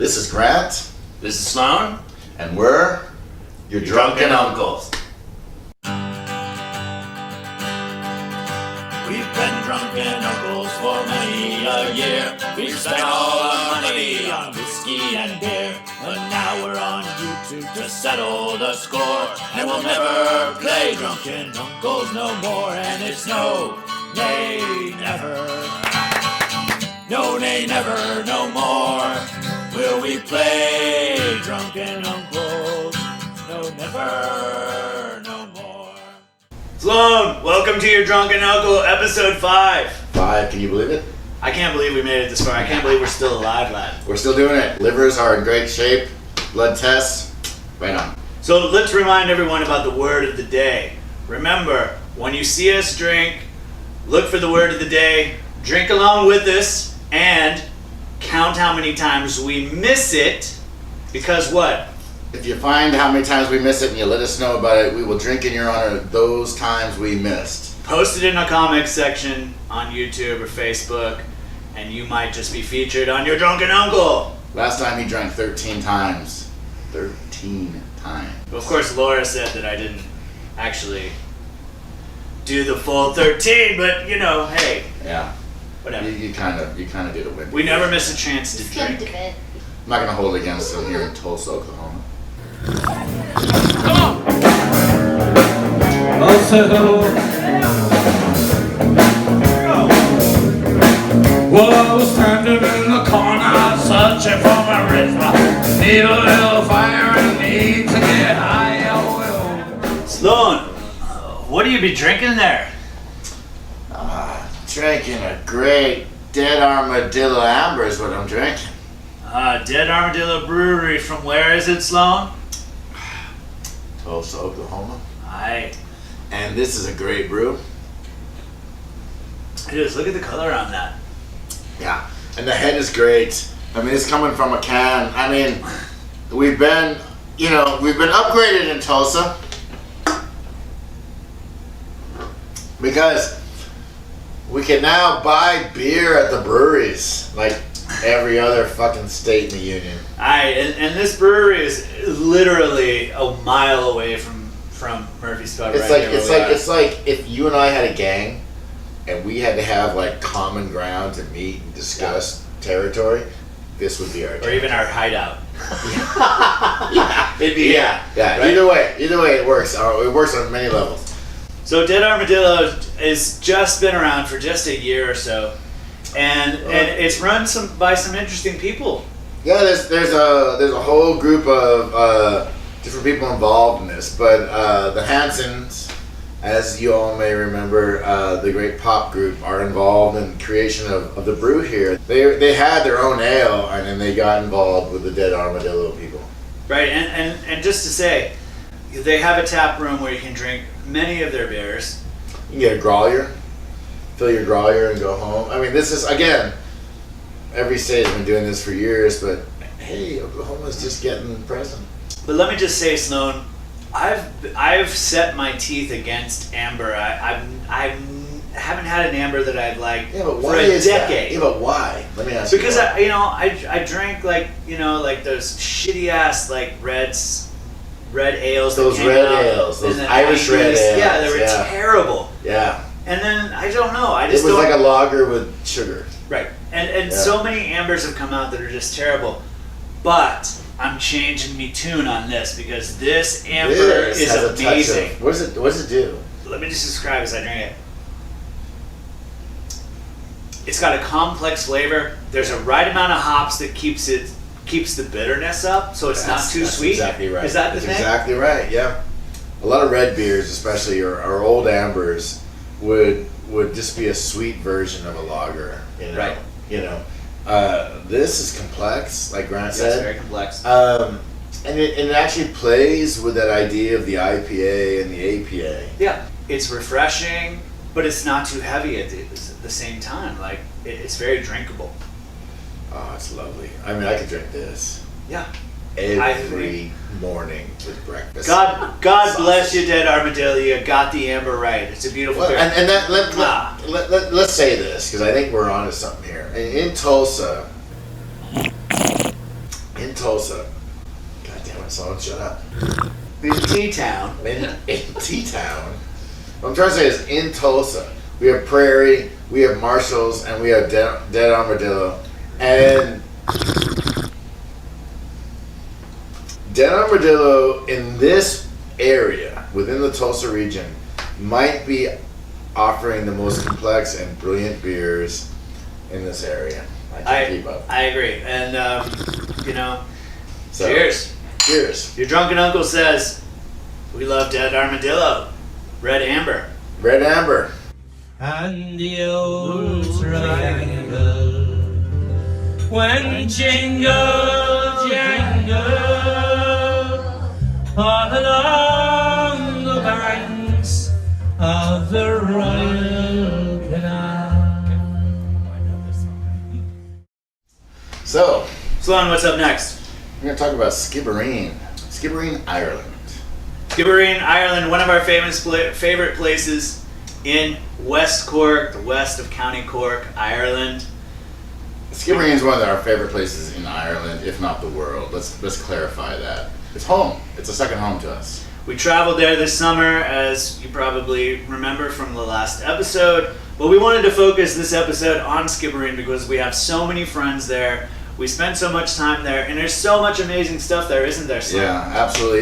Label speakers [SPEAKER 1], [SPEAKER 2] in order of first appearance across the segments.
[SPEAKER 1] This is Grant.
[SPEAKER 2] This is Sloan.
[SPEAKER 1] And we're your drunken uncles.
[SPEAKER 2] We've been drunken uncles for many a year. We've spent all our money on whiskey and beer. And now we're on YouTube to settle the score. And we'll never play drunken uncles no more. And it's no, nay, never. No, nay, never, no more. Will we play drunken uncles? No, never, no more. Sloan, welcome to your Drunken Uncle, episode 5.
[SPEAKER 1] 5, can you believe it?
[SPEAKER 2] I can't believe we made it this far. I can't believe we're still alive, lad.
[SPEAKER 1] We're still doing it. Livers are in great shape. Blood tests, right on.
[SPEAKER 2] So let's remind everyone about the word of the day. Remember, when you see us drink, look for the word of the day, drink along with us, and count how many times we miss it, because what?
[SPEAKER 1] If you find how many times we miss it and you let us know about it, we will drink in your honor those times we missed.
[SPEAKER 2] Post it in a comment section on YouTube or Facebook, and you might just be featured on your Drunken Uncle.
[SPEAKER 1] Last time he drank 13 times. 13 times.
[SPEAKER 2] Well, of course, Laura said that I didn't actually do the full 13, but you know, hey.
[SPEAKER 1] Yeah.
[SPEAKER 2] Whatever.
[SPEAKER 1] You kind of did a win.
[SPEAKER 2] We never miss a chance to drink.
[SPEAKER 1] I'm not going to hold it against them here in Tulsa, Oklahoma.
[SPEAKER 2] Come on!
[SPEAKER 3] Well, I was standing in the corner searching for my wrist. Need a little fire and need to get high.
[SPEAKER 2] Sloan, what do you be drinking there?
[SPEAKER 1] Drinking a great Dead Armadillo Amber is what I'm drinking.
[SPEAKER 2] Dead Armadillo Brewery. From where is it, Sloan?
[SPEAKER 1] Tulsa, Oklahoma.
[SPEAKER 2] Aye.
[SPEAKER 1] And this is a great brew.
[SPEAKER 2] It is. Look at the color on that.
[SPEAKER 1] Yeah. And the head is great. I mean, it's coming from a can. I mean, we've been upgraded in Tulsa. Because we can now buy beer at the breweries like every other fucking state in the union.
[SPEAKER 2] Aye, and this brewery is literally a mile away from Murphy's Pub.
[SPEAKER 1] It's like if you and I had a gang and we had to have like common ground to meet and discuss territory, this would be our
[SPEAKER 2] or even our hideout.
[SPEAKER 1] Yeah.
[SPEAKER 2] It'd be
[SPEAKER 1] yeah.
[SPEAKER 2] Right?
[SPEAKER 1] Either way, it works. It works on many levels.
[SPEAKER 2] So Dead Armadillo has just been around for just a year or so, and it's run by some interesting people.
[SPEAKER 1] Yeah, there's a whole group of different people involved in this, but the Hansons, as you all may remember, the great pop group, are involved in creation of the brew here. They had their own ale, and then they got involved with the Dead Armadillo people.
[SPEAKER 2] Right, and just to say, they have a tap room where you can drink many of their beers.
[SPEAKER 1] You can get a growler, fill your growler and go home. I mean, this is, again, every state has been doing this for years, but hey, Oklahoma's just getting present.
[SPEAKER 2] But let me just say, Sloan, I've set my teeth against amber. I haven't had an amber that I've liked for a decade.
[SPEAKER 1] That? Yeah, but why? Let me ask you.
[SPEAKER 2] Because I drank like those shitty ass like red ales.
[SPEAKER 1] Those red ales, those Irish red ales.
[SPEAKER 2] Yeah, they were terrible.
[SPEAKER 1] Yeah.
[SPEAKER 2] And then I don't know.
[SPEAKER 1] It was like a lager with sugar.
[SPEAKER 2] Right. And so many ambers have come out that are just terrible. But I'm changing me tune on this because this amber is amazing.
[SPEAKER 1] What does it do?
[SPEAKER 2] Let me just describe as I drink it. It's got a complex flavor. There's a right amount of hops that keeps the bitterness up, so it's not too sweet.
[SPEAKER 1] Exactly right.
[SPEAKER 2] Is that the thing?
[SPEAKER 1] Exactly right. Yeah. A lot of red beers, especially our old ambers, would just be a sweet version of a lager. You know?
[SPEAKER 2] Right.
[SPEAKER 1] You know. This is complex, like Grant said.
[SPEAKER 2] It's very complex.
[SPEAKER 1] And it actually plays with that idea of the IPA and the APA.
[SPEAKER 2] Yeah, it's refreshing, but it's not too heavy at the same time. Like, it's very drinkable.
[SPEAKER 1] Oh, it's lovely. I mean, I could drink this.
[SPEAKER 2] Yeah.
[SPEAKER 1] Every morning with breakfast.
[SPEAKER 2] God bless you, Dead Armadillo. You got the amber right. It's a beautiful beer.
[SPEAKER 1] And let's say this, because I think we're onto something here. In Tulsa, Tulsa. God damn it, Sloan, shut up.
[SPEAKER 4] In T-Town.
[SPEAKER 1] In T-Town. What I'm trying to say is in Tulsa, we have Prairie, we have Marshalls, and we have Dead Armadillo. And Dead Armadillo in this area, within the Tulsa region, might be offering the most complex and brilliant beers in this area. I can't keep up.
[SPEAKER 4] I agree. And,
[SPEAKER 1] So,
[SPEAKER 4] cheers.
[SPEAKER 1] Cheers.
[SPEAKER 4] Your drunken uncle says, we love Dead Armadillo. Red Amber.
[SPEAKER 1] Red Amber.
[SPEAKER 3] And the old triangle when jingle jangle all along the banks of the Royal Canal.
[SPEAKER 1] So,
[SPEAKER 4] Sloan, what's up next?
[SPEAKER 1] we're going to talk about Skibbereen. Skibbereen, Ireland.
[SPEAKER 4] Skibbereen, Ireland, one of our favorite places in West Cork, the west of County Cork, Ireland.
[SPEAKER 1] Skibbereen is one of our favorite places in Ireland, if not the world. Let's clarify that. It's home. It's a second home to us.
[SPEAKER 4] We traveled there this summer, as you probably remember from the last episode. But we wanted to focus this episode on Skibbereen because we have so many friends there. We spent so much time there, and there's so much amazing stuff there, isn't there, Sloan?
[SPEAKER 1] Yeah, absolutely.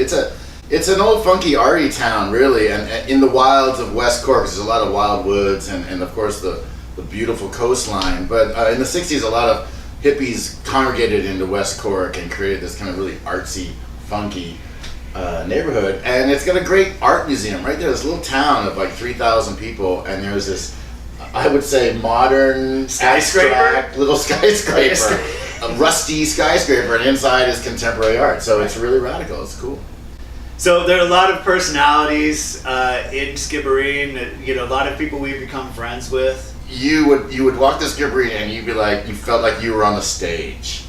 [SPEAKER 1] It's an old funky arty town, really, and in the wilds of West Cork, there's a lot of wild woods and of course the beautiful coastline. But in the 60s, a lot of hippies congregated into West Cork and created this kind of really artsy, funky neighborhood. And it's got a great art museum right there. This little town of like 3,000 people, and there's this, I would say, modern
[SPEAKER 4] Skyscraper?
[SPEAKER 1] abstract little skyscraper, a rusty skyscraper, and inside is contemporary art. So it's really radical. It's cool.
[SPEAKER 4] So there are a lot of personalities in Skibbereen. A lot of people we've become friends with.
[SPEAKER 1] You would walk this Skibbereen and you'd be like, you felt like you were on the stage,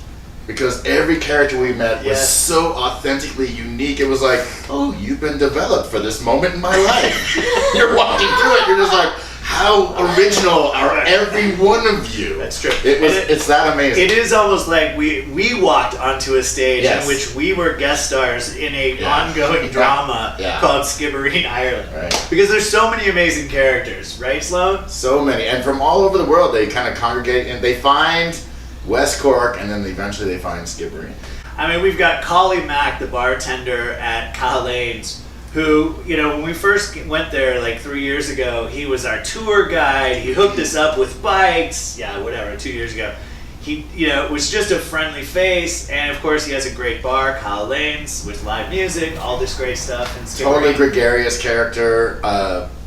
[SPEAKER 1] because every character we met was so authentically unique. It was like, oh, you've been developed for this moment in my life. You're walking through it. You're just like, how original are every one of you?
[SPEAKER 4] That's true.
[SPEAKER 1] It's that amazing.
[SPEAKER 4] It is almost like we walked onto a stage
[SPEAKER 1] Yes.
[SPEAKER 4] in which we were guest stars in a ongoing drama called Skibbereen, Ireland.
[SPEAKER 1] Right.
[SPEAKER 4] Because there's so many amazing characters, right, Sloan?
[SPEAKER 1] So many, and from all over the world, they kind of congregate and they find West Cork, and then eventually they find Skibbereen.
[SPEAKER 4] I mean, we've got Collie Mack, the bartender at Callane's, who, when we first went there like 3 years ago, he was our tour guide. He hooked us up with bikes. 2 years ago. He, was just a friendly face, and of course he has a great bar, Callane's, with live music, all this great stuff. And
[SPEAKER 1] Totally gregarious character,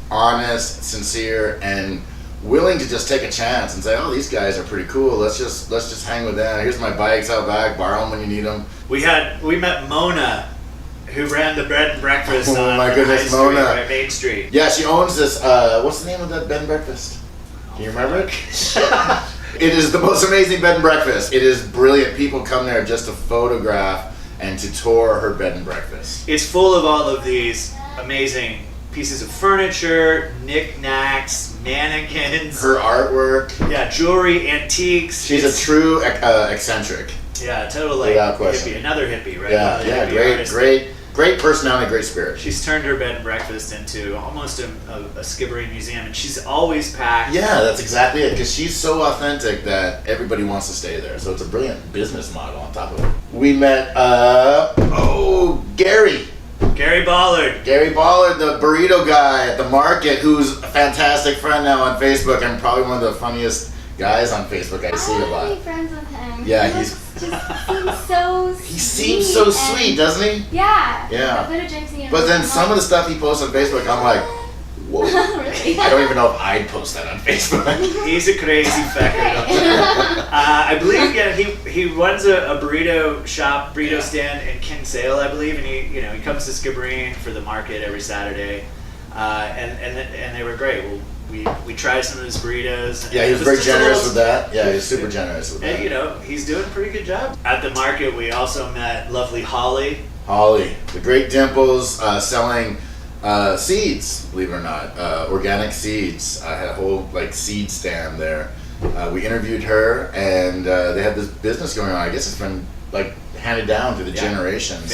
[SPEAKER 1] honest, sincere, and willing to just take a chance and say, oh, these guys are pretty cool. Let's just hang with them. Here's my bikes out back. Borrow them when you need them.
[SPEAKER 4] We met Mona, who ran the bread and breakfast on
[SPEAKER 1] my goodness,
[SPEAKER 4] High Street,
[SPEAKER 1] Mona.
[SPEAKER 4] right, Main Street.
[SPEAKER 1] Yeah, she owns this. What's the name of that bed and breakfast? Do you remember it? It is the most amazing bed and breakfast. It is brilliant. People come there just to photograph and to tour her bed and breakfast.
[SPEAKER 4] It's full of all of these amazing pieces of furniture, knickknacks, mannequins.
[SPEAKER 1] Her artwork.
[SPEAKER 4] Yeah, jewelry, antiques.
[SPEAKER 1] She's a true eccentric.
[SPEAKER 4] Yeah, totally.
[SPEAKER 1] Without question.
[SPEAKER 4] Hippie, another hippie, right?
[SPEAKER 1] Yeah,
[SPEAKER 4] Another hippie artist.
[SPEAKER 1] great personality, great spirit.
[SPEAKER 4] She's turned her bed and breakfast into almost a Skibbereen museum, and she's always packed.
[SPEAKER 1] Yeah, that's exactly it, because she's so authentic that everybody wants to stay there. So it's a brilliant business model on top of it. We met, Gary.
[SPEAKER 4] Gary Bollard.
[SPEAKER 1] Gary Bollard, the burrito guy at the market, who's a fantastic friend now on Facebook, and probably one of the funniest guys on Facebook I see a
[SPEAKER 5] I want to
[SPEAKER 1] lot.
[SPEAKER 5] be friends with him.
[SPEAKER 1] Yeah,
[SPEAKER 5] he seems so
[SPEAKER 1] He seems so sweet, doesn't he?
[SPEAKER 5] Yeah.
[SPEAKER 1] Yeah.
[SPEAKER 5] Photogenic and
[SPEAKER 1] But then some of the stuff he posts on Facebook, I'm like, whoa.
[SPEAKER 5] Really?
[SPEAKER 1] I don't even know if I'd post that on Facebook.
[SPEAKER 4] He's a crazy fecker. I believe he runs a burrito shop, burrito stand in Kinsale, I believe, and he comes to Skibbereen for the market every Saturday, and they were great. We tried some of his burritos.
[SPEAKER 1] Yeah, he was very generous with that. Yeah, he was super generous with that.
[SPEAKER 4] And he's doing a pretty good job. At the market, we also met lovely Holly.
[SPEAKER 1] Holly, the great dimples, selling seeds, believe it or not, organic seeds. I had a whole seed stand there. We interviewed her, and they had this business going on. I guess it's been like handed down through the generations.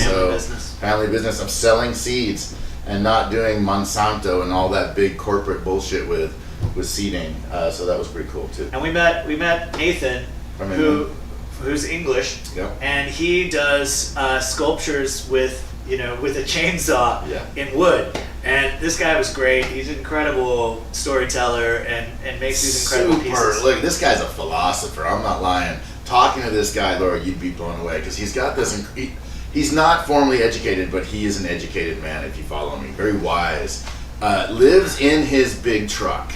[SPEAKER 1] Family business of selling seeds and not doing Monsanto and all that big corporate bullshit with seeding. So that was pretty cool too.
[SPEAKER 4] And we met Nathan, who's English, and he does sculptures with a chainsaw in wood. And this guy was great. He's an incredible storyteller and makes these incredible pieces.
[SPEAKER 1] Look, this guy's a philosopher. I'm not lying. Talking to this guy, Laura, you'd be blown away because he's got this. He's not formally educated, but he is an educated man. If you follow me, very wise. Lives in his big truck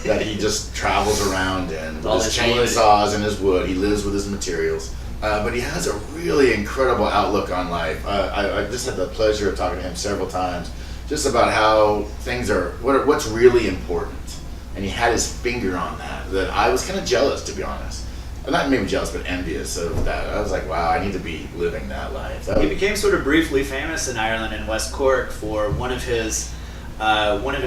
[SPEAKER 1] that he just travels around in with his chainsaws and his wood. He lives with his materials. But he has a really incredible outlook on life. I just had the pleasure of talking to him several times, just about how things are, what's really important. And he had his finger on that I was kind of jealous, to be honest. Not maybe jealous, but envious of that. I was like, wow, I need to be living that life.
[SPEAKER 4] He became sort of briefly famous in Ireland and West Cork for one of his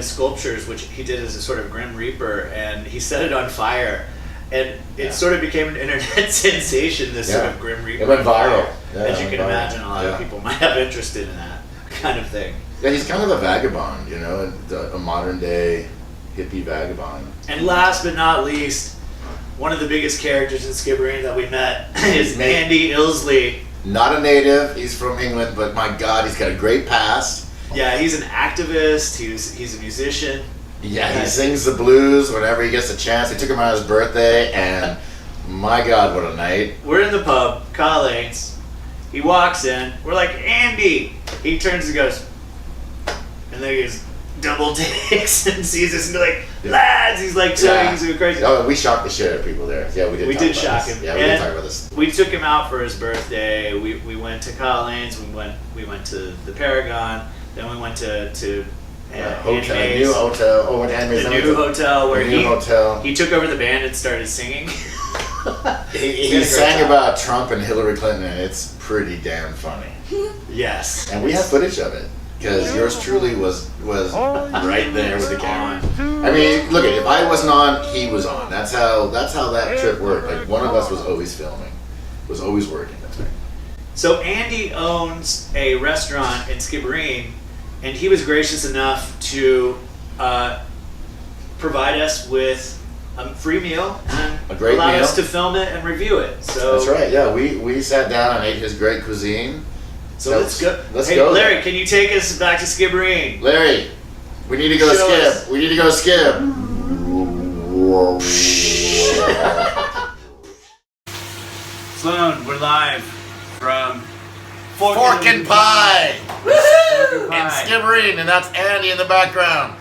[SPEAKER 4] sculptures, which he did as a sort of Grim Reaper, and he set it on fire. And it sort of became an internet sensation, this sort of Grim Reaper.
[SPEAKER 1] It went viral.
[SPEAKER 4] As you can imagine, a lot of people might have interest in that kind of thing.
[SPEAKER 1] Yeah, he's kind of a vagabond, a modern day hippie vagabond.
[SPEAKER 4] And last but not least, one of the biggest characters in Skibbereen that we met is Andy Illsley.
[SPEAKER 1] Not a native, he's from England, but my God, he's got a great past.
[SPEAKER 4] Yeah, he's an activist, he's a musician.
[SPEAKER 1] Yeah, he sings the blues whenever he gets a chance. He took him on his birthday, and my God, what a night.
[SPEAKER 4] We're in the pub, Colleen's. He walks in, we're like, Andy! He turns and goes, and then he goes, double takes and sees us and be like, lads! He's like, he's crazy.
[SPEAKER 1] Oh, we shocked the shit out of people there. Yeah, we did.
[SPEAKER 4] We did shock him.
[SPEAKER 1] Yeah, we did talk about this.
[SPEAKER 4] We took him out for his birthday. We went to Colleen's. We went to the Paragon. Then we went to
[SPEAKER 1] hotel, a new hotel. Oh,
[SPEAKER 4] the new hotel where he took over the band and started singing.
[SPEAKER 1] he sang about Trump and Hillary Clinton, and it's pretty damn funny.
[SPEAKER 4] Yes,
[SPEAKER 1] and we have footage of it because yours truly was right there with the camera. I mean, look, if I wasn't on, he was on. That's how that trip worked. Like one of us was always filming, was always working. That's right.
[SPEAKER 4] So Andy owns a restaurant in Skibbereen. And he was gracious enough to provide us with a free meal and allowed us to film it and review it. So
[SPEAKER 1] that's right. Yeah, we sat down and ate his great cuisine.
[SPEAKER 4] So let's go. Larry, can you take us back to Skibbereen?
[SPEAKER 1] Larry, we need to go to Skib. We need to go to Skib.
[SPEAKER 5] Sloan, we're live from
[SPEAKER 1] Fork and Pie!
[SPEAKER 5] Woo!
[SPEAKER 1] In Skibbereen, and that's Andy in the background.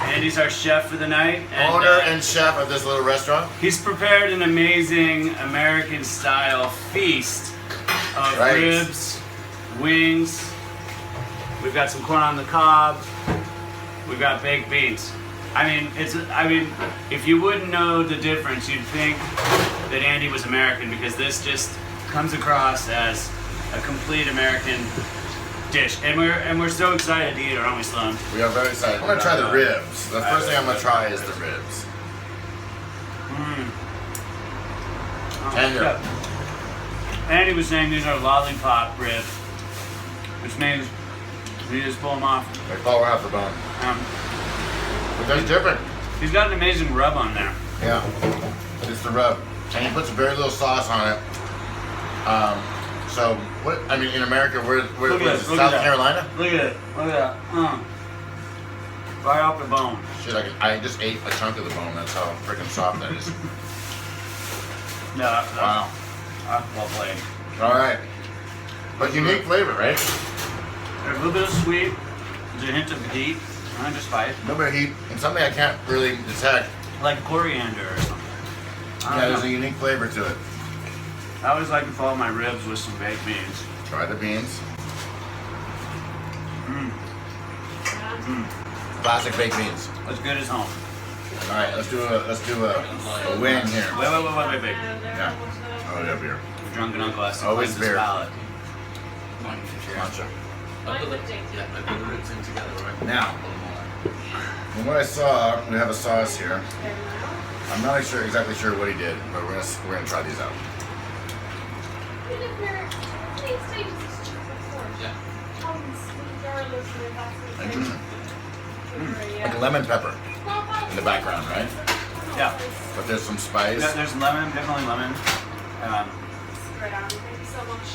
[SPEAKER 5] Andy's our chef for the night.
[SPEAKER 1] Owner and chef of this little restaurant.
[SPEAKER 5] He's prepared an amazing American-style feast of ribs, wings. We've got some corn on the cob. We've got baked beans. I mean, if you wouldn't know the difference, you'd think that Andy was American because this just comes across as a complete American dish, and we're so excited to eat it, aren't we, Sloan?
[SPEAKER 1] We are very excited. I'm gonna try the ribs. The first thing I'm gonna try is the ribs. Tender.
[SPEAKER 5] Andy was saying these are lollipop ribs, which means you just pull them off.
[SPEAKER 1] They fall right off the bone. But they're different.
[SPEAKER 5] He's got an amazing rub on there.
[SPEAKER 1] Yeah, it's the rub, and he puts very little sauce on it. So, what, I mean, in America, where is it? South Carolina?
[SPEAKER 5] Look at it. Look at that. Right off the bone.
[SPEAKER 1] Shit, I just ate a chunk of the bone. That's how freaking soft that is.
[SPEAKER 5] Yeah.
[SPEAKER 1] Wow.
[SPEAKER 5] Well played.
[SPEAKER 1] All right. But unique flavor, right?
[SPEAKER 5] There's a little bit of sweet. There's a hint of heat. And just spice.
[SPEAKER 1] A little bit of heat. And something I can't really detect.
[SPEAKER 5] Like coriander or something.
[SPEAKER 1] Yeah, there's a unique flavor to it.
[SPEAKER 5] I always like to follow my ribs with some baked beans.
[SPEAKER 1] Try the beans. Classic baked beans.
[SPEAKER 5] As good as home.
[SPEAKER 1] All right, let's do a wing here.
[SPEAKER 5] Wait.
[SPEAKER 1] Yeah. Oh, yeah, beer.
[SPEAKER 5] The Drunken Uncle has to
[SPEAKER 1] always
[SPEAKER 5] cleanse his
[SPEAKER 1] beer.
[SPEAKER 5] palate.
[SPEAKER 1] Gotcha.
[SPEAKER 6] I put the ribs in together, right?
[SPEAKER 1] Now, from what I saw, we have a sauce here. I'm not exactly sure what he did, but we're gonna try these out.
[SPEAKER 6] Yeah.
[SPEAKER 1] Interesting. Like lemon pepper in the background, right?
[SPEAKER 5] Yeah.
[SPEAKER 1] But there's some spice.
[SPEAKER 5] Yeah, there's lemon, definitely lemon.
[SPEAKER 7] Right on. Thank you so much.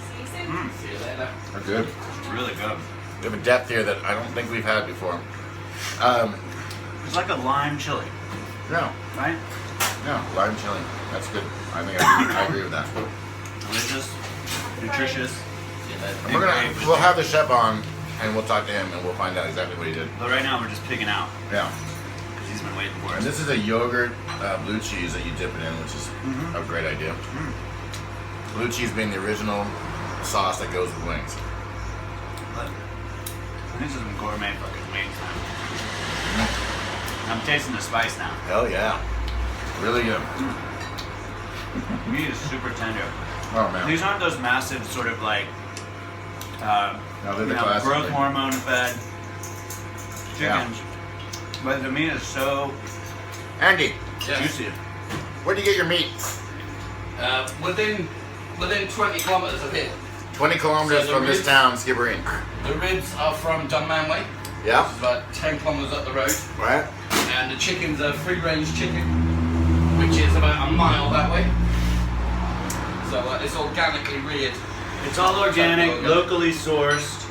[SPEAKER 7] See you soon.
[SPEAKER 6] See you later.
[SPEAKER 1] They're good.
[SPEAKER 5] It's really good.
[SPEAKER 1] We have a depth here that I don't think we've had before.
[SPEAKER 5] It's like a lime chili,
[SPEAKER 1] No,
[SPEAKER 5] right?
[SPEAKER 1] lime chili. That's good. I think I agree with that.
[SPEAKER 5] Delicious, nutritious.
[SPEAKER 6] See you later.
[SPEAKER 1] And we'll have the chef on, and we'll talk to him, and we'll find out exactly what he did.
[SPEAKER 5] But right now we're just picking out
[SPEAKER 1] Yeah.
[SPEAKER 5] because he's been waiting for
[SPEAKER 1] And
[SPEAKER 5] us.
[SPEAKER 1] this is a yogurt blue cheese that you dip it in, which is a great idea. Blue cheese being the original sauce that goes with wings.
[SPEAKER 5] But this is some gourmet fucking wings, man. I'm tasting the spice now.
[SPEAKER 1] Hell yeah. Really good.
[SPEAKER 5] Meat is super tender.
[SPEAKER 1] Oh man.
[SPEAKER 5] These aren't those massive sort of like
[SPEAKER 1] No, they're the classic.
[SPEAKER 5] growth hormone fed
[SPEAKER 1] Yeah.
[SPEAKER 5] chickens. But the meat is so
[SPEAKER 1] Andy,
[SPEAKER 6] Yes.
[SPEAKER 5] juicy.
[SPEAKER 1] where'd you get your meat?
[SPEAKER 6] Within 20 kilometers of here.
[SPEAKER 1] 20 kilometers
[SPEAKER 6] So the
[SPEAKER 1] from this
[SPEAKER 6] ribs-
[SPEAKER 1] town, Skibbereen.
[SPEAKER 6] The ribs are from Dunmanway.
[SPEAKER 1] Yeah.
[SPEAKER 6] It's about 10 kilometers up the road.
[SPEAKER 1] Right?
[SPEAKER 6] And the chickens are free-range chicken, which is about a mile that way. So it's organically reared.
[SPEAKER 5] It's all organic,
[SPEAKER 6] Okay.
[SPEAKER 5] locally sourced,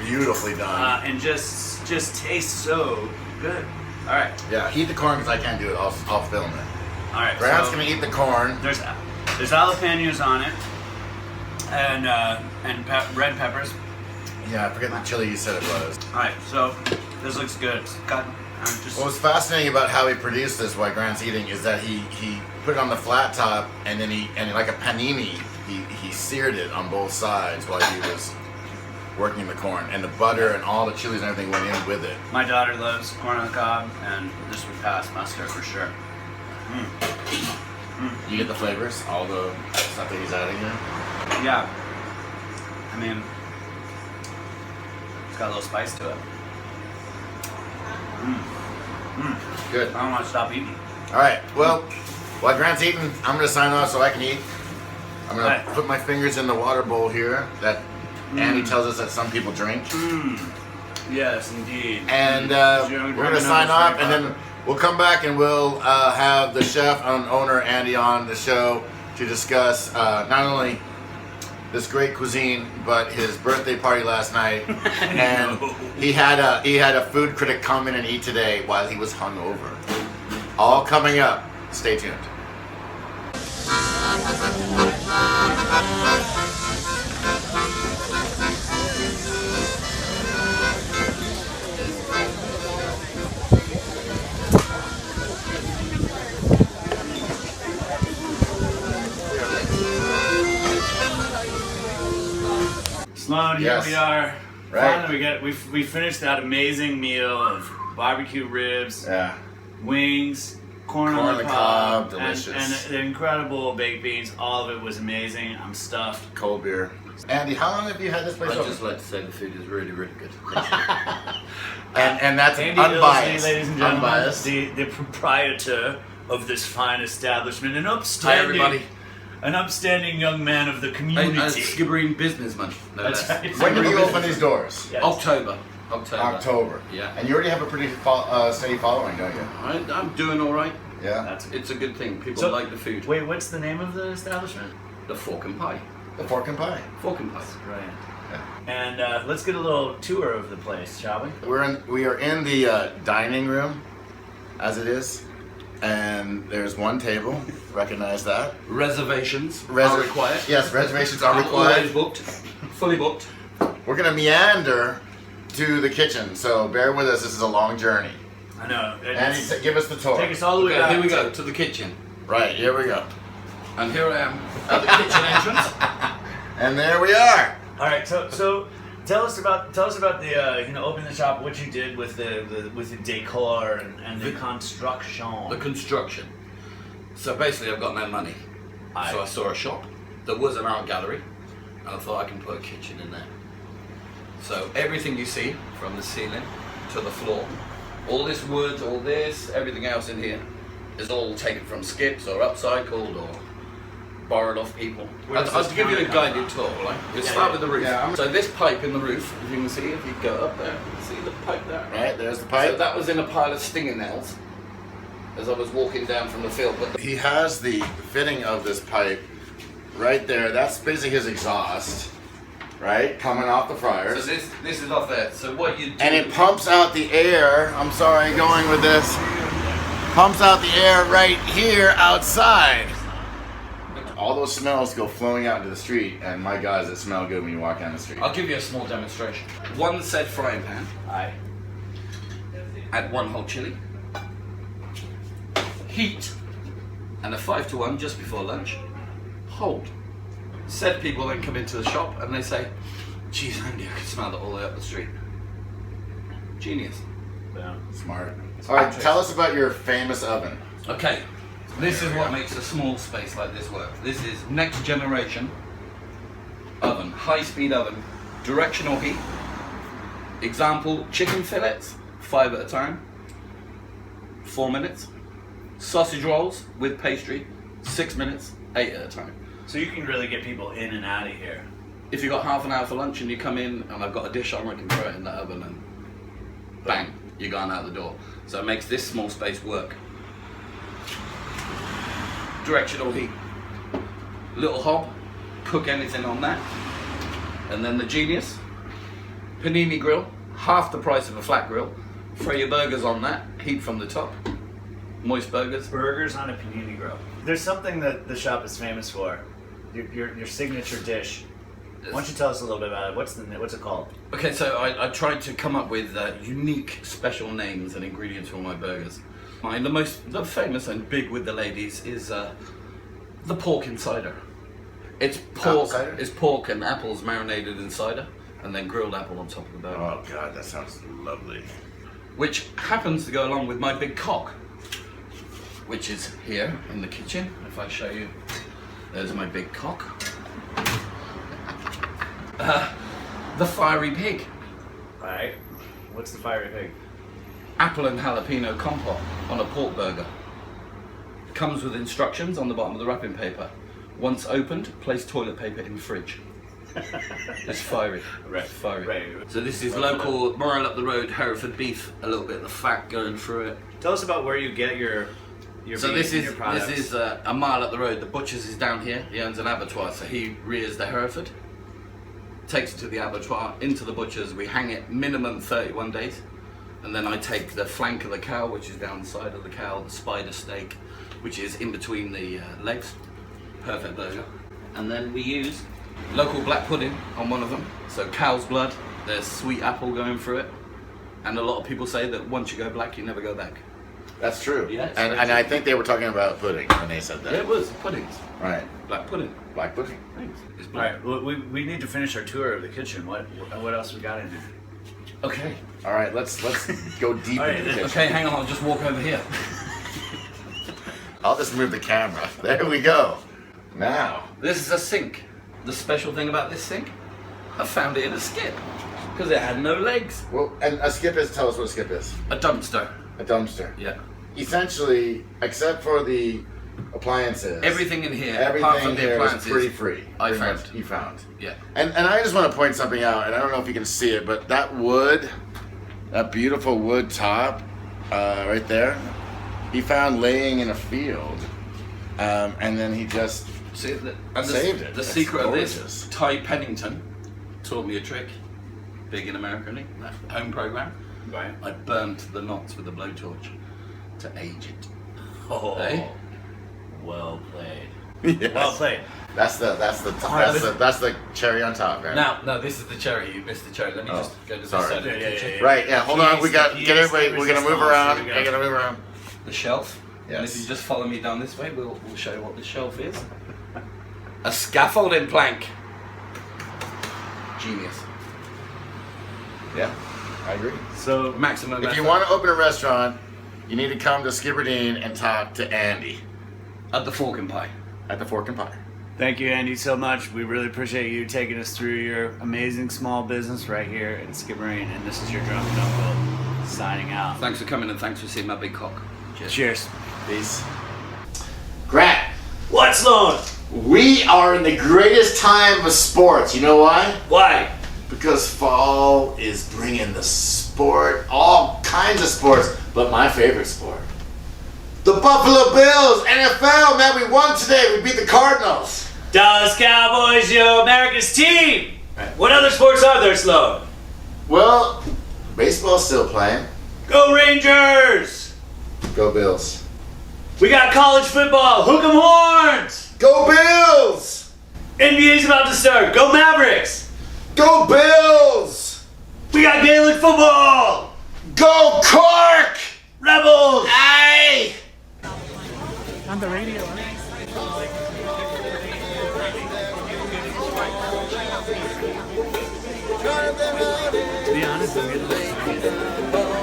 [SPEAKER 1] Beautifully done.
[SPEAKER 5] and just tastes so good. All right,
[SPEAKER 1] Yeah, eat the corn because I can't do it. I'll film it.
[SPEAKER 5] all right.
[SPEAKER 1] Grant's
[SPEAKER 5] so
[SPEAKER 1] gonna eat the corn.
[SPEAKER 5] there's jalapenos on it, and red peppers.
[SPEAKER 1] Yeah, I forget the chili you said it was.
[SPEAKER 5] All right, so this looks good. It's got just
[SPEAKER 1] What was fascinating about how he produced this while Grant's eating is that he put it on the flat top and then like a panini, he seared it on both sides while he was working the corn, and the butter and all the chilies and everything went in with it.
[SPEAKER 5] my daughter loves corn on the cob, and this would pass muster for sure.
[SPEAKER 1] You get the flavors, all the stuff that he's adding here.
[SPEAKER 5] Yeah, I mean, it's got a little spice to it.
[SPEAKER 1] Good.
[SPEAKER 5] I don't want to stop eating.
[SPEAKER 1] All right. Well, while Grant's eating, I'm gonna sign off so I can eat. I'm gonna
[SPEAKER 5] Right.
[SPEAKER 1] put my fingers in the water bowl here that Andy tells us that some people drink,
[SPEAKER 5] Yes, indeed.
[SPEAKER 1] and
[SPEAKER 5] You're
[SPEAKER 1] we're gonna sign off, and then we'll come back and we'll have the chef and owner Andy on the show to discuss not only this great cuisine, but his birthday party last night, and he had a food critic come in and eat today while he was hungover. All coming up. Stay tuned.
[SPEAKER 5] Sloan, here
[SPEAKER 1] Yes.
[SPEAKER 5] we are.
[SPEAKER 1] Right.
[SPEAKER 5] Finally, we finished that amazing meal of barbecue ribs,
[SPEAKER 1] Yeah.
[SPEAKER 5] wings, corn
[SPEAKER 1] Corn
[SPEAKER 5] on the
[SPEAKER 1] on the
[SPEAKER 5] cob,
[SPEAKER 1] cob, delicious.
[SPEAKER 5] and the incredible baked beans. All of it was amazing. I'm stuffed.
[SPEAKER 1] Cold beer. Andy, how long have you had this place
[SPEAKER 6] I'd
[SPEAKER 1] open?
[SPEAKER 6] just like to say the food is really, really good.
[SPEAKER 1] And that's
[SPEAKER 5] Andy
[SPEAKER 1] unbiased.
[SPEAKER 5] Illsley, ladies and gentlemen,
[SPEAKER 1] Unbiased.
[SPEAKER 5] the proprietor of this fine establishment, an
[SPEAKER 6] Hi
[SPEAKER 5] upstanding,
[SPEAKER 6] everybody.
[SPEAKER 5] an upstanding young man of the
[SPEAKER 6] Hey,
[SPEAKER 5] community.
[SPEAKER 6] Skibbereen businessman. No
[SPEAKER 5] That's
[SPEAKER 6] less.
[SPEAKER 5] right.
[SPEAKER 1] When did you
[SPEAKER 6] Skibbereen
[SPEAKER 1] open these doors?
[SPEAKER 5] Yes.
[SPEAKER 6] October.
[SPEAKER 1] October.
[SPEAKER 6] Yeah.
[SPEAKER 1] And you already have a pretty steady following, don't you?
[SPEAKER 6] I'm doing all right.
[SPEAKER 1] Yeah.
[SPEAKER 5] That's
[SPEAKER 6] It's a good thing. People
[SPEAKER 5] So-
[SPEAKER 6] like the food.
[SPEAKER 5] Wait, what's the name of the establishment?
[SPEAKER 6] The fork and pie.
[SPEAKER 1] The pork and pie.
[SPEAKER 6] Fork and pie.
[SPEAKER 5] Right. And let's get a little tour of the place, shall we?
[SPEAKER 1] We are in the dining room, as it is, and there's one table. Recognize that.
[SPEAKER 6] Reservations are required.
[SPEAKER 1] Yes, reservations are
[SPEAKER 6] Always
[SPEAKER 1] required.
[SPEAKER 6] booked. Fully booked.
[SPEAKER 1] We're gonna meander to the kitchen, so bear with us. This is a long journey.
[SPEAKER 5] I know.
[SPEAKER 1] Andy, give us the tour.
[SPEAKER 5] Take us all the way
[SPEAKER 6] Okay,
[SPEAKER 5] back.
[SPEAKER 6] here we go to the kitchen.
[SPEAKER 1] Right, here we go.
[SPEAKER 6] And here I am at the kitchen entrance.
[SPEAKER 1] And there we are.
[SPEAKER 5] All right. So tell us about the opening the shop. What you did with the decor and the construction.
[SPEAKER 6] The construction. So basically, I've got no money. So I saw a shop that was an art gallery, and I thought I can put a kitchen in there. So everything you see, from the ceiling to the floor, All this wood, all this, everything else in here is all taken from skips or upcycled or borrowed off people. I'll give you a guided tour, right? We'll start with the roof. So this pipe in the roof, if you can see, if you go up there, see the pipe there?
[SPEAKER 1] Right, there's the pipe.
[SPEAKER 6] So that was in a pile of stinger nails as I was walking down from the field. But
[SPEAKER 1] He has the fitting of this pipe right there. That's basically his exhaust, right? Coming off the fryers.
[SPEAKER 6] so this is off there. So what you do,
[SPEAKER 1] And it pumps out the air. I'm sorry, going with this. Pumps out the air right here outside. All those smells go flowing out into the street, and my God, does it smell good when you walk down the street.
[SPEAKER 6] I'll give you a small demonstration. One said frying pan.
[SPEAKER 4] Aye.
[SPEAKER 6] Add 1 whole chili. Heat. And a 5-to-1 just before lunch. Hold. Said people then come into the shop and they say, geez, Andy, I can smell that all the way up the street. Genius.
[SPEAKER 4] Yeah.
[SPEAKER 1] Smart. All right, tell us about your famous oven.
[SPEAKER 6] Okay, this is what makes a small space like this work. This is next generation oven, high-speed oven, directional heat. Example, chicken fillets, 5 at a time, 4 minutes. Sausage rolls with pastry, 6 minutes, 8 at a time.
[SPEAKER 4] So you can really get people in and out of here.
[SPEAKER 6] If you've got half an hour for lunch and you come in and I've got a dish on, I can throw it in the oven and bang, you're going out the door. So it makes this small space work. Directional heat. Little hob, cook anything on that. And then the genius, panini grill, half the price of a flat grill. Throw your burgers on that, heat from the top. Moist burgers.
[SPEAKER 4] Burgers on a panini grill. There's something that the shop is famous for. Your signature dish. Why don't you tell us a little bit about it? What's it called?
[SPEAKER 6] Okay, so I tried to come up with unique, special names and ingredients for my burgers. The famous and big with the ladies is the pork in cider. It's pork.
[SPEAKER 1] Cider?
[SPEAKER 6] It's pork and apples marinated in cider, and then grilled apple on top of the burger.
[SPEAKER 1] Oh God, that sounds lovely.
[SPEAKER 6] Which happens to go along with my big cock, which is here in the kitchen. If I show you, there's my big cock. The fiery pig.
[SPEAKER 4] Alright. What's the fiery pig?
[SPEAKER 6] Apple and jalapeno compote on a pork burger. Comes with instructions on the bottom of the wrapping paper. Once opened, place toilet paper in fridge. It's fiery.
[SPEAKER 4] Right.
[SPEAKER 6] Fiery.
[SPEAKER 4] Right.
[SPEAKER 6] So this is local, mile up the road, Hereford beef. A little bit of the fat going through it.
[SPEAKER 4] Tell us about where you get your
[SPEAKER 6] So
[SPEAKER 4] beef
[SPEAKER 6] this
[SPEAKER 4] and
[SPEAKER 6] is
[SPEAKER 4] your products.
[SPEAKER 6] a mile up the road. The butcher's is down here. He owns an abattoir, so he rears the Hereford, takes it to the abattoir, into the butcher's. We hang it minimum 31 days, and then I take the flank of the cow, which is down the side of the cow, the spider steak, which is in between the legs. Perfect burger. And then we use local black pudding on one of them. So cow's blood. There's sweet apple going through it, and a lot of people say that once you go black, you never go back.
[SPEAKER 1] That's true.
[SPEAKER 6] Yeah, it's
[SPEAKER 1] and
[SPEAKER 6] very
[SPEAKER 1] I think they were talking about pudding when they said that.
[SPEAKER 6] Yeah, it was puddings.
[SPEAKER 1] Right.
[SPEAKER 6] Black pudding.
[SPEAKER 1] Black pudding.
[SPEAKER 6] Thanks. It's
[SPEAKER 4] All
[SPEAKER 6] black.
[SPEAKER 4] right. Well, we need to finish our tour of the kitchen. What else we got in there?
[SPEAKER 6] Okay.
[SPEAKER 1] All right, let's go deep
[SPEAKER 4] All right,
[SPEAKER 1] into the kitchen.
[SPEAKER 6] Okay, hang on. I'll just walk over here.
[SPEAKER 1] I'll just move the camera. There we go. Now.
[SPEAKER 6] This is a sink. The special thing about this sink, I found it in a skip because it had no legs.
[SPEAKER 1] Well, and a skip is, tell us what a skip is.
[SPEAKER 6] A dumpster.
[SPEAKER 1] A dumpster.
[SPEAKER 6] Yeah.
[SPEAKER 1] Essentially, except for the appliances.
[SPEAKER 6] Everything in here, apart
[SPEAKER 1] Everything
[SPEAKER 6] from the
[SPEAKER 1] here is
[SPEAKER 6] appliances,
[SPEAKER 1] pretty free.
[SPEAKER 6] I
[SPEAKER 1] Pretty
[SPEAKER 6] found.
[SPEAKER 1] much you found.
[SPEAKER 6] Yeah.
[SPEAKER 1] And I just want to point something out, and I don't know if you can see it, but that wood, that beautiful wood top, right there, he found laying in a field, and then he just
[SPEAKER 6] See,
[SPEAKER 1] saved it.
[SPEAKER 6] The
[SPEAKER 1] That's
[SPEAKER 6] secret of
[SPEAKER 1] gorgeous.
[SPEAKER 6] this, Ty Pennington taught me a trick. Big in America, isn't he? That home program.
[SPEAKER 4] Right.
[SPEAKER 6] I burnt the knots with a blowtorch to age it.
[SPEAKER 4] Oh.
[SPEAKER 6] Hey?
[SPEAKER 4] Well played.
[SPEAKER 1] Yes.
[SPEAKER 4] Well played.
[SPEAKER 1] That's the cherry on top, right?
[SPEAKER 6] Now, no, this is the cherry. You missed the cherry. Let me just go to this
[SPEAKER 1] sorry.
[SPEAKER 6] side of the
[SPEAKER 4] Yeah,
[SPEAKER 6] kitchen.
[SPEAKER 4] yeah.
[SPEAKER 1] Right, yeah, hold on, we got,
[SPEAKER 4] Keys,
[SPEAKER 1] get everybody,
[SPEAKER 4] keys,
[SPEAKER 1] we're gonna move
[SPEAKER 4] resistance,
[SPEAKER 1] around,
[SPEAKER 4] here we go.
[SPEAKER 1] we're gonna move around.
[SPEAKER 6] The shelf. And
[SPEAKER 1] Yes.
[SPEAKER 6] if you just follow me down this way, we'll show you what the shelf is. A scaffolding plank. Genius.
[SPEAKER 1] Yeah, I agree.
[SPEAKER 4] So
[SPEAKER 6] Maximum
[SPEAKER 1] If you
[SPEAKER 6] effort.
[SPEAKER 1] want to open a restaurant, you need to come to Skibbereen and talk to Andy
[SPEAKER 6] At the Fork and Pie.
[SPEAKER 1] at the Fork and Pie.
[SPEAKER 4] thank you, Andy, so much. We really appreciate you taking us through your amazing small business right here in Skibbereen, and this is your Drunken Uncle. signing out.
[SPEAKER 6] Thanks for coming and thanks for seeing my big cock. Cheers.
[SPEAKER 4] Cheers.
[SPEAKER 1] Peace. Grant,
[SPEAKER 4] What, Sloan?
[SPEAKER 1] we are in the greatest time of sports. You know why?
[SPEAKER 4] Why?
[SPEAKER 1] Because fall is bringing the sport, all kinds of sports, but my favorite sport. The Buffalo Bills, NFL, man, we won today. We beat the Cardinals.
[SPEAKER 4] Dallas Cowboys, yo, America's team. What other sports are there, Sloan?
[SPEAKER 1] Well, baseball's still playing.
[SPEAKER 4] Go Rangers!
[SPEAKER 1] Go Bills.
[SPEAKER 4] We got college football. Hook 'em horns!
[SPEAKER 1] Go Bills!
[SPEAKER 4] NBA's about to start. Go Mavericks!
[SPEAKER 1] Go Bills!
[SPEAKER 4] We got Gaelic football!
[SPEAKER 1] Go Cork!
[SPEAKER 4] Rebels!
[SPEAKER 1] Aye!
[SPEAKER 8] On the radio.
[SPEAKER 5] To be honest, I'm getting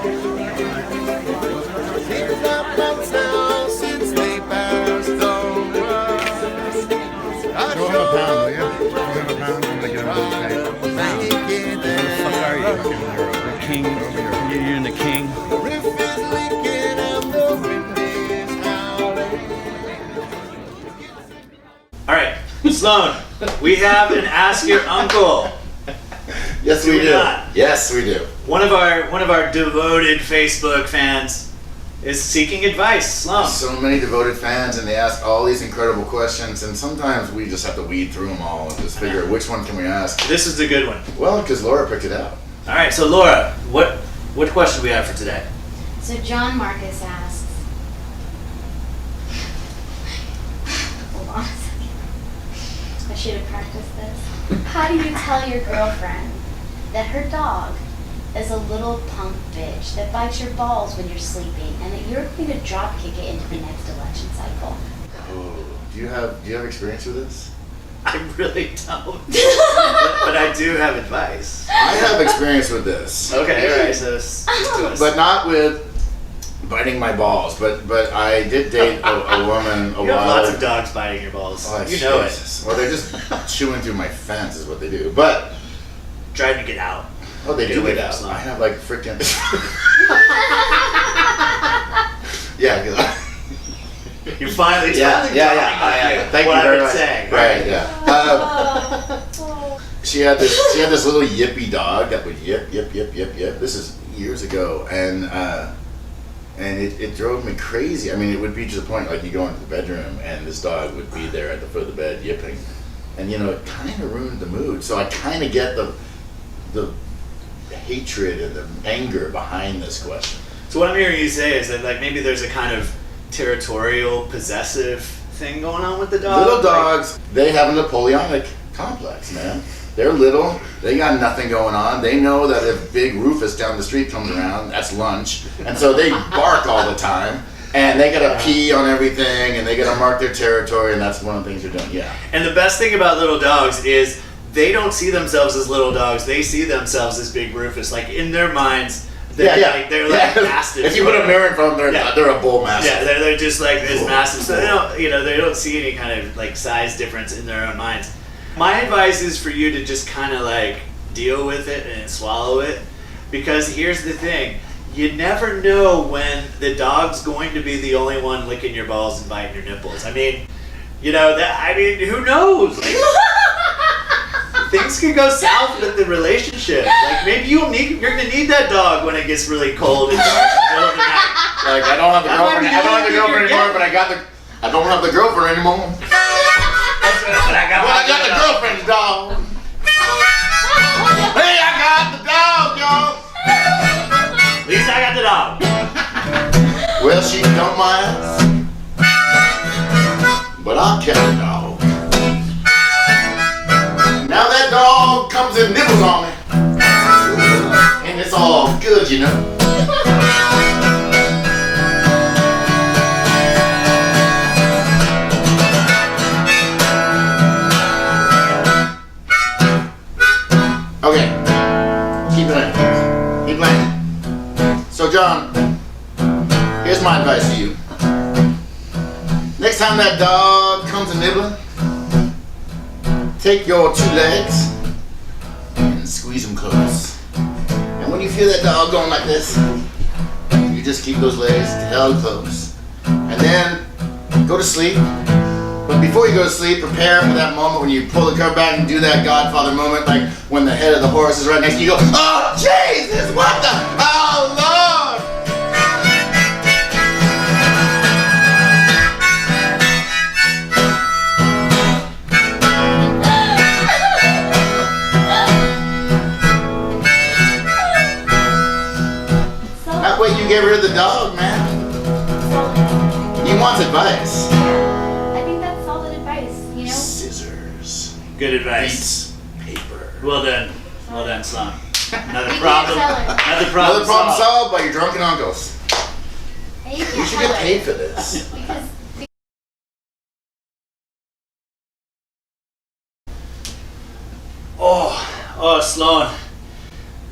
[SPEAKER 8] Throw him a pound, will you? Throw him a pound. I'm gonna get him on the tape.
[SPEAKER 5] Where the fuck are you? The king. You're in the king.
[SPEAKER 4] All right, Sloan, we have an Ask Your Uncle.
[SPEAKER 1] Yes,
[SPEAKER 4] Do
[SPEAKER 1] we
[SPEAKER 4] we
[SPEAKER 1] do.
[SPEAKER 4] not?
[SPEAKER 1] Yes, we do.
[SPEAKER 4] One of our devoted Facebook fans is seeking advice. Sloan.
[SPEAKER 1] So many devoted fans, and they ask all these incredible questions, and sometimes we just have to weed through them all and just figure which one can we ask.
[SPEAKER 4] This is the good one.
[SPEAKER 1] Well, because Laura picked it out.
[SPEAKER 4] All right, so Laura, what question do we have for today?
[SPEAKER 9] So John Marcus asks, hold on a second. I should have practiced this. How do you tell your girlfriend that her dog is a little punk bitch that bites your balls when you're sleeping and that you're going to drop kick it into the next election cycle?
[SPEAKER 1] Oh, do you have experience with this?
[SPEAKER 4] I really don't, but I do have advice.
[SPEAKER 1] I have experience with this.
[SPEAKER 4] Okay, all right, so stick to us.
[SPEAKER 1] But not with biting my balls. But I did date a woman a
[SPEAKER 4] you have
[SPEAKER 1] while.
[SPEAKER 4] lots of dogs biting your balls.
[SPEAKER 1] Oh,
[SPEAKER 4] you know
[SPEAKER 1] Jesus. Well, they're just chewing through my fence is what they do. But
[SPEAKER 4] it. Trying to get out.
[SPEAKER 1] oh, they
[SPEAKER 4] Get
[SPEAKER 1] do
[SPEAKER 4] away
[SPEAKER 1] get
[SPEAKER 4] from
[SPEAKER 1] out.
[SPEAKER 4] Sloan.
[SPEAKER 1] I have like freaking yeah. 'Cause
[SPEAKER 4] You finally
[SPEAKER 1] Yeah.
[SPEAKER 4] drawing
[SPEAKER 1] Thank
[SPEAKER 4] what
[SPEAKER 1] you very
[SPEAKER 4] I've been
[SPEAKER 1] much.
[SPEAKER 4] saying.
[SPEAKER 1] Right, yeah. She had this little yippy dog that would yip. This is years ago, and it drove me crazy. I mean, it would be to the point like you go into the bedroom and this dog would be there at the foot of the bed yipping, and it kind of ruined the mood. So I kind of get the hatred and the anger behind this question.
[SPEAKER 4] So what I'm hearing you say is that like maybe there's a kind of territorial, possessive thing going on with the dog.
[SPEAKER 1] Little dogs, they have a Napoleonic complex, man. They're little, they got nothing going on. They know that if big Rufus down the street comes around, that's lunch. And so they bark all the time. And they gotta pee on everything, and they gotta mark their territory, and that's one of the things they're doing, yeah.
[SPEAKER 4] And the best thing about little dogs is they don't see themselves as little dogs. They see themselves as Big Rufus. Like in their minds, they're like mastiffs.
[SPEAKER 1] If you put a mirror in front of them, they're a bull mastiff.
[SPEAKER 4] Yeah, they're just like this massive. So they don't see any kind of like size difference in their own minds. My advice is for you to just kind of like deal with it and swallow it, because here's the thing: you never know when the dog's going to be the only one licking your balls and biting your nipples. I mean, who knows? Like, things can go south with the relationship. Like maybe you're gonna need that dog when it gets really cold and dark in the middle of the night.
[SPEAKER 1] Like I don't have the
[SPEAKER 4] That might
[SPEAKER 1] girlfriend.
[SPEAKER 4] be
[SPEAKER 1] I don't have the
[SPEAKER 4] the
[SPEAKER 1] girlfriend
[SPEAKER 4] only
[SPEAKER 1] anymore,
[SPEAKER 4] thing
[SPEAKER 1] but I don't have the girlfriend anymore.
[SPEAKER 4] But I got
[SPEAKER 1] the girlfriend's dog. Hey, I got the dog, y'all.
[SPEAKER 4] At least I got the dog.
[SPEAKER 1] Well, she don't mind, but I kept the dog. Now that dog comes and nibbles on me, and it's all good, Okay, keep playing. So, John, here's my advice to you. Next time that dog comes a nibbling, take your two legs and squeeze them close. And when when you feel that dog going like this, you just keep those legs held close. And then go to sleep. But before you go to sleep, prepare for that moment when you pull the cover back and do that Godfather moment, like when the head of the horse is right next to you. You go, oh Jesus, what the? Oh Lord! That way you get rid of the dog, man. He wants advice.
[SPEAKER 9] I think that's solid advice, you know?
[SPEAKER 1] Scissors.
[SPEAKER 4] Good advice.
[SPEAKER 1] Beats paper.
[SPEAKER 4] Well done, Sloan. Another
[SPEAKER 9] You
[SPEAKER 4] problem.
[SPEAKER 9] can't tell her.
[SPEAKER 4] Another problem
[SPEAKER 1] Another problem
[SPEAKER 4] solved.
[SPEAKER 1] solved by your drunken uncles.
[SPEAKER 9] And you
[SPEAKER 1] You
[SPEAKER 9] can't
[SPEAKER 1] should
[SPEAKER 9] tell
[SPEAKER 1] get
[SPEAKER 9] her.
[SPEAKER 1] paid for this.
[SPEAKER 9] Because
[SPEAKER 4] Oh, Sloan.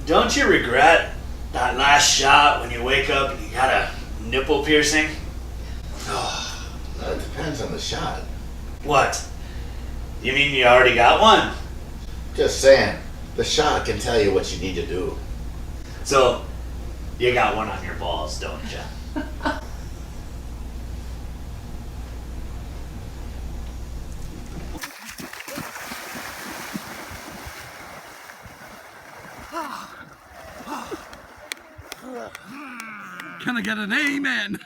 [SPEAKER 4] Don't you regret that last shot when you wake up and you got a nipple piercing?
[SPEAKER 1] It depends on the shot.
[SPEAKER 4] What? You mean you already got one?
[SPEAKER 1] Just saying, the shot can tell you what you need to do.
[SPEAKER 4] So, you got one on your balls, don't you?
[SPEAKER 6] Can I get an amen?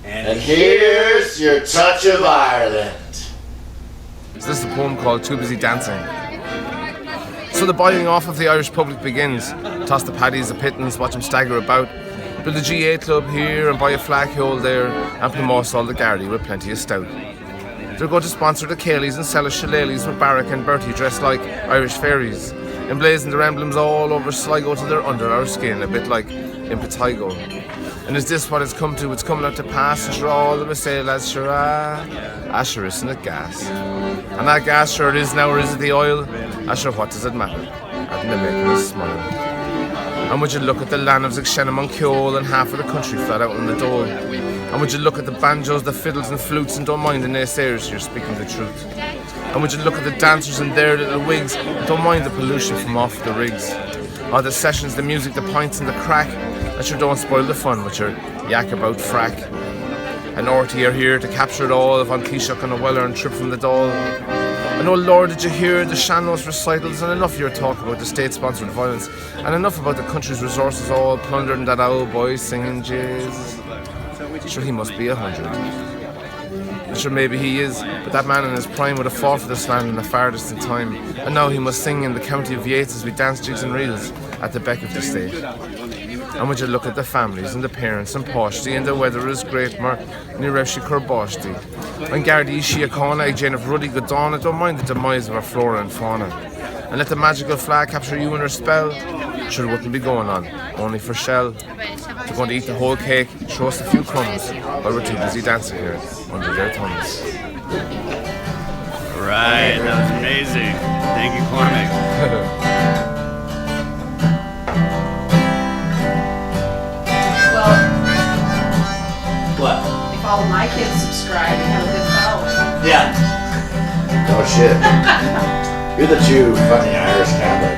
[SPEAKER 1] And here's your touch of Ireland.
[SPEAKER 10] So this is a poem called Too Busy Dancing. So the boiling off of the Irish public begins. Toss the paddies, the pittance, watch them stagger about. Build a GA club here and buy a flag hole there, and promote all the Gardaí with plenty of stout. They're going to sponsor the Cayleys and sell us shillelaghs with Barrack and Bertie dressed like Irish fairies, emblazoned their emblems all over Sligo till they're under our skin, a bit like Impetigo. And is this what it's come to? It's coming out to pass, and sure all of us say, lads, sure, sure isn't it gas? And that gas, sure it is now, or is it the oil? Sure, what does it matter? Hadn't they making us smile? And would you look at the land of Shannon and Kyoll and half of the country flat out in the dole? And would you look at the banjos, the fiddles and flutes and don't mind the naysayers, you're speaking the truth? And would you look at the dancers in their little wigs and don't mind the pollution from off the rigs? Or the sessions, the music, the pints and the crack, and sure don't spoil the fun with your yak about frack. And RT are here to capture it all if I'm Taoiseach on a well-earned trip from the Dáil. And oh Lord, did you hear the Shannos recitals, and enough of your talk about the state-sponsored violence, and enough about the country's resources all plundered and that old boy singing Jesus. Sure, he must be 100. And sure, maybe he is, but that man in his prime would have fought for this land in the far distant time, and now he must sing in the county of Yates as we dance jigs and reels at the beck of the state. And would you look at the families and the parents and Poshty, and the weather is great, mar ni Revshi Kurboshty. And Gardaí Shiakona, ag Jane of Ruddy Godana, don't mind the demise of our flora and fauna. And let the magical flag capture you in her spell. Sure, it wouldn't be going on, only for shell. They're going to eat the whole cake, show us a few crumbs, while we're too busy dancing here under their thumbs.
[SPEAKER 5] Right, that was amazing. Thank you, Cormac.
[SPEAKER 4] What?
[SPEAKER 11] If all of my kids subscribe and have a good follow.
[SPEAKER 4] Yeah.
[SPEAKER 1] Oh shit. You're the Jew, funny Irish Catholic.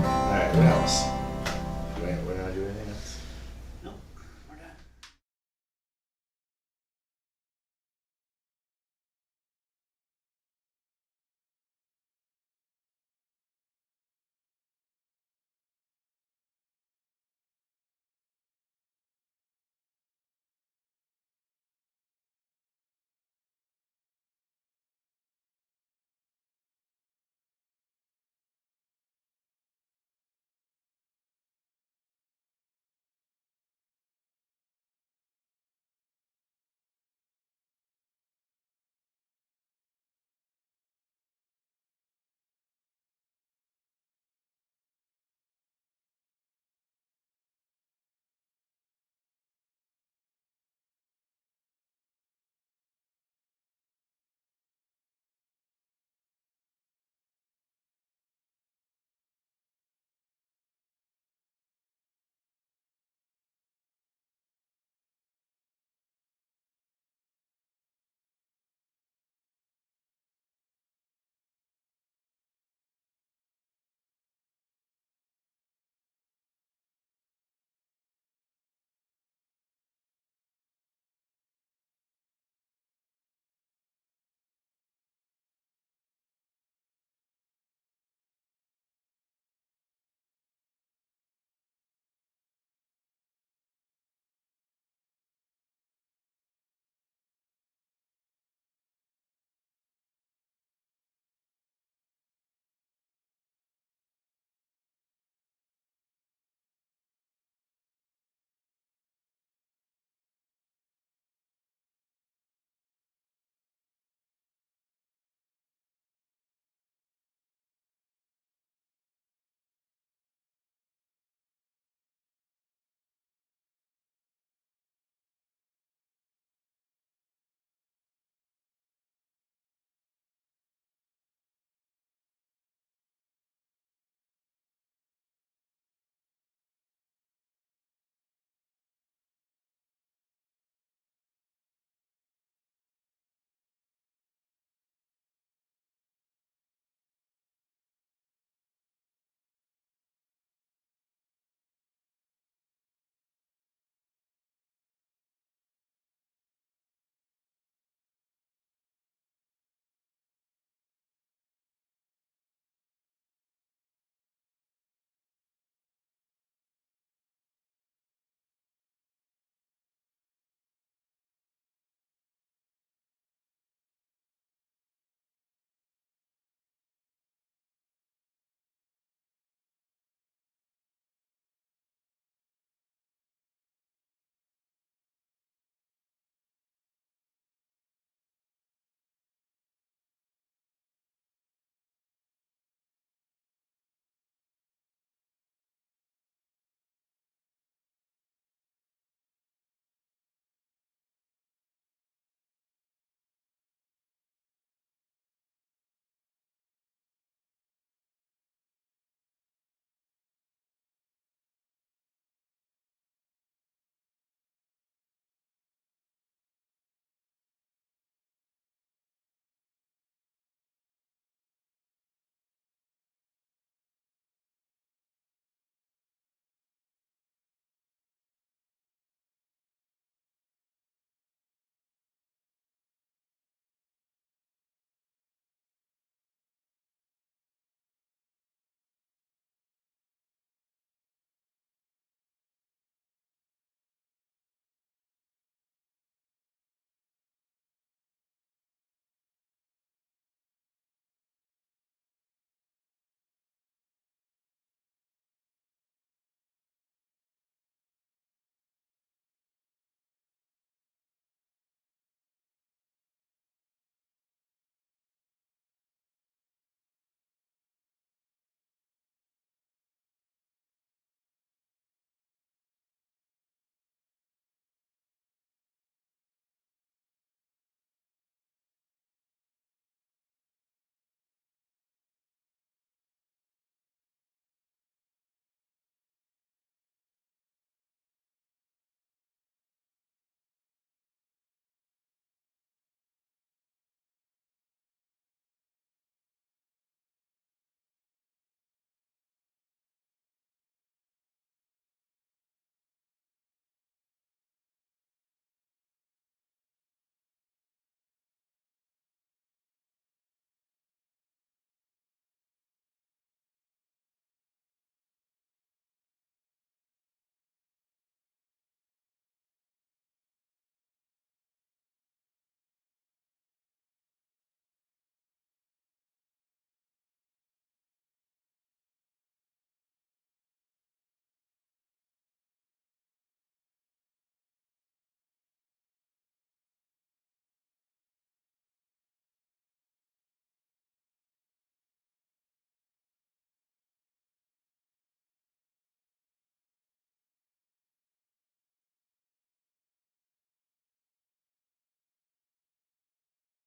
[SPEAKER 1] Alright, what else? We're not doing anything